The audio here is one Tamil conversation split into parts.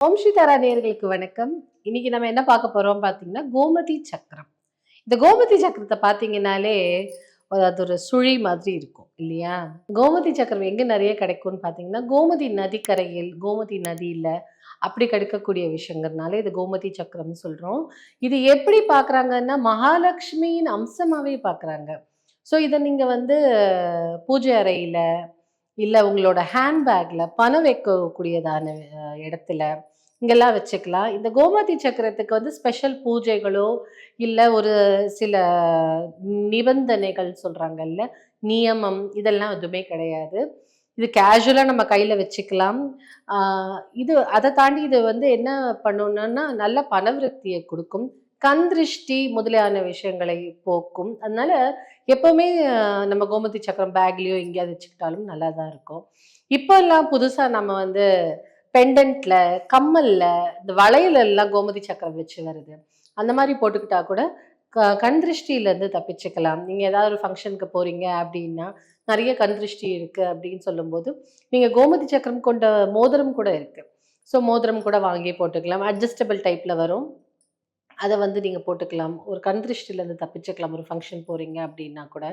ஓம் ஸ்ரீ தாரா நேயர்களுக்கு வணக்கம். இன்னைக்கு நம்ம என்ன பார்க்க போறோம் பார்த்தீங்கன்னா, கோமதி சக்கரம். இந்த கோமதி சக்கரத்த பார்த்தீங்கன்னாலே, அது ஒரு சுழி மாதிரி இருக்கும் இல்லையா? கோமதி சக்கரம் எங்க நெறைய கிடைக்கும்னு பார்த்தீங்கன்னா, கோமதி நதிக்கரையில், கோமதி நதியில அப்படி கிடைக்கக்கூடிய விஷயங்கிறதுனால இது கோமதி சக்கரம்னு சொல்றோம். இது எப்படி பார்க்குறாங்கன்னா, மகாலட்சுமியின் அம்சமாவே பார்க்குறாங்க. ஸோ இத நீங்க வந்து பூஜை அறையில, இல்ல உங்களோட ஹேண்ட் பேக்ல பணம் வைக்கக்கூடியதான இடத்துல இங்கெல்லாம் வச்சுக்கலாம். இந்த கோமதி சக்கரத்துக்கு வந்து ஸ்பெஷல் பூஜைகளோ, இல்ல ஒரு சில நிபந்தனைகள் சொல்றாங்கல்ல, நியமம் இதெல்லாம் எதுவுமே கிடையாது. இது கேஷுவலா நம்ம கையில வச்சுக்கலாம். ஆ இது அத தாண்டி இது வந்து என்ன பண்ணும்னா, நல்ல பணவிருத்திய குடுக்கும். கண் திருஷ்டி முதலியான விஷயங்களை போக்கும். அதனால எப்பவுமே நம்ம கோமதி சக்கரம் பேக்லயோ எங்கேயாவது வச்சுக்கிட்டாலும் நல்லா தான் இருக்கும். இப்பல்லாம் புதுசா நம்ம வந்து பெண்டன்ட்ல, கம்மல்ல, இந்த வளையல்ல எல்லாம் கோமதி சக்கரம் வச்சு வருது. அந்த மாரி போட்டுக்கிட்டா கூட கண் திருஷ்டியிலருந்து தப்பிச்சுக்கலாம். நீங்க ஏதாவது ஒரு ஃபங்ஷனுக்கு போறீங்க அப்டின்னா, நெறைய கண் திருஷ்டி இருக்கு அப்டின்னு சொல்லும்போது, நீங்க கோமதி சக்கரம் கொண்ட மோதிரம் கூட இருக்கு. ஸோ மோதிரம் கூட வாங்கி போட்டுக்கலாம். அட்ஜஸ்டபிள் டைப்ல வரும். அத வந்து நீங்க போட்டுக்கலாம். ஒரு கண் திருஷ்டிலருந்து தப்பிச்சுக்கலாம். ஒரு ஃபங்ஷன் போறீங்க அப்டின்னா கூட.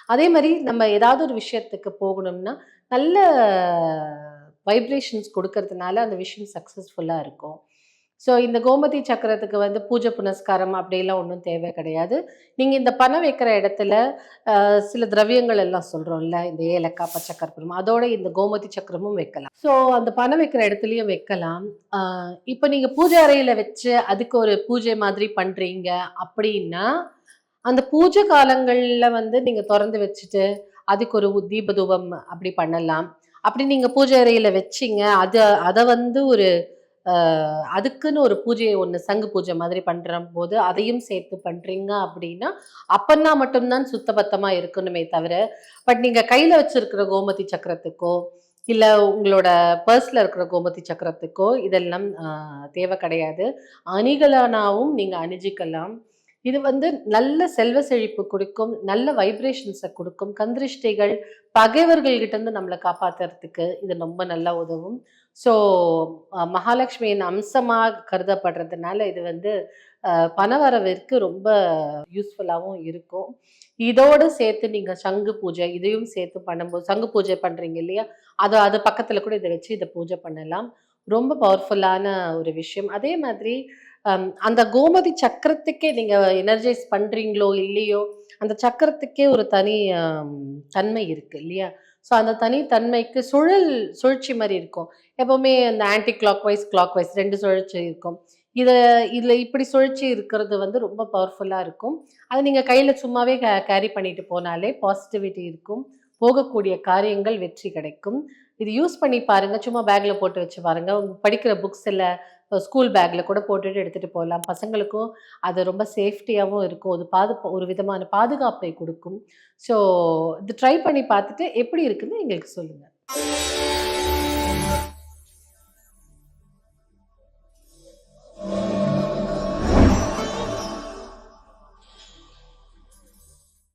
அதே மாரி நம்ம ஏதாவது ஒரு விஷயத்துக்கு போகணும்னா, நல்ல வைப்ரேஷன்ஸ் குடுக்கறதுனால அந்த விஷயம் சக்சஸ்ஃபுல்லா இருக்கும். ஸோ இந்த கோமதி சக்கரத்துக்கு வந்து பூஜை புனஸ்காரம் அப்படிலாம் ஒண்ணும் தேவை கிடையாது. நீங்க இந்த பணம் வைக்கிற இடத்துல சில திரவியங்கள் எல்லாம் சொல்றோம்ல, இந்த ஏலக்காய், பச்சை கற்பூரம் அதோட இந்த கோமதி சக்கரமும் வைக்கலாம். ஸோ அந்த பணம் வைக்கிற இடத்துலயும் வைக்கலாம். அ இப்ப நீங்க பூஜை அறையில வச்சு அதுக்கு ஒரு பூஜை மாதிரி பண்றீங்க அப்படின்னா, அந்த பூஜை காலங்கள்ல வந்து நீங்க தொறந்து வச்சுட்டு, அதுக்கு ஒரு தீப தூபம் அப்படி பண்ணலாம். அப்படி நீங்க பூஜை அறையில வச்சீங்க, அத வந்து ஒரு அ அதுக்குன்னு ஒரு பூஜைய ஒண்ணு சங்கு பூஜை மாதிரி பண்றம்போது, அதையும் சேர்த்து பண்றீங்க அப்படின்னா, அப்பன்னா மட்டும் தான் சுத்தபத்தமா இருக்கணுமே தவிர, பட் நீங்க கையில வச்சிருக்கிற கோமதி சக்கரத்துக்கோ, இல்ல உங்களோட பர்ஸ்ல இருக்கிற கோமதி சக்கரத்துக்கோ இதெல்லாம் தேவை கிடையாது. அணிகலனாவும் நீங்க அணிஞ்சிக்கலாம். இது வந்து நல்ல செல்வ செழிப்பு குடுக்கும். நல்ல வைப்ரேஷன்ஸ குடுக்கும். கந்திருஷ்டிகள், பகைவர்கள் கிட்ட இருந்து நம்மள காப்பாத்துறதுக்கு இது ரொம்ப நல்லா உதவும். ஸோ மகாலட்சுமியின் அம்சமா கருதப்படுறதுனால இது வந்து பணவரவிற்கு ரொம்ப யூஸ்ஃபுல்லாவும் இருக்கும். இதோட சேர்த்து நீங்க சங்கு பூஜை, இதையும் சேர்த்து பண்ணும்போது சங்கு பூஜை பண்றீங்க இல்லையா? அது பக்கத்துல கூட இத வச்சு இத பூஜை பண்ணலாம். ரொம்ப பவர்ஃபுல்லான ஒரு விஷயம். அதே மாதிரி அந்த கோமதி சக்கரத்துக்கே நீங்க எனர்ஜைஸ் பண்றீங்களோ, இல்லையோ, அந்த சக்கரத்துக்கே ஒரு தனி தன்மை இருக்கு இல்லையா? ஸோ அந்த தனி தன்மைக்கு சுழற்சி மாரி இருக்கும். எப்பவுமே அந்த ஆன்டி கிளாக் வைஸ் 2 சுழற்சி இருக்கும். இத இதுல இப்படி சுழற்சி இருக்கிறது வந்து ரொம்ப பவர்ஃபுல்லா இருக்கும். அத நீங்க கையில சும்மாவே கேரி பண்ணிட்டு போனாலே பாசிட்டிவிட்டி இருக்கும். போகக்கூடிய காரியங்கள் வெற்றி கிடைக்கும். இது யூஸ் பண்ணி பாருங்க. சும்மா பேக்ல போட்டு வச்சு பாருங்க. உங்க படிக்கிற புக்ஸ்ல ஸ்கூல் பேக்ல கூட போட்டுட்டு எடுத்துட்டு போலாம். பசங்களுக்கும் அது ரொம்ப சேஃப்டியாவும் இருக்கும். அது ஒரு விதமான பாதுகாப்பை குடுக்கும். ஸோ இது ட்ரை பண்ணி பார்த்துட்டு எப்படி இருக்குன்னு எங்களுக்கு சொல்லுங்க.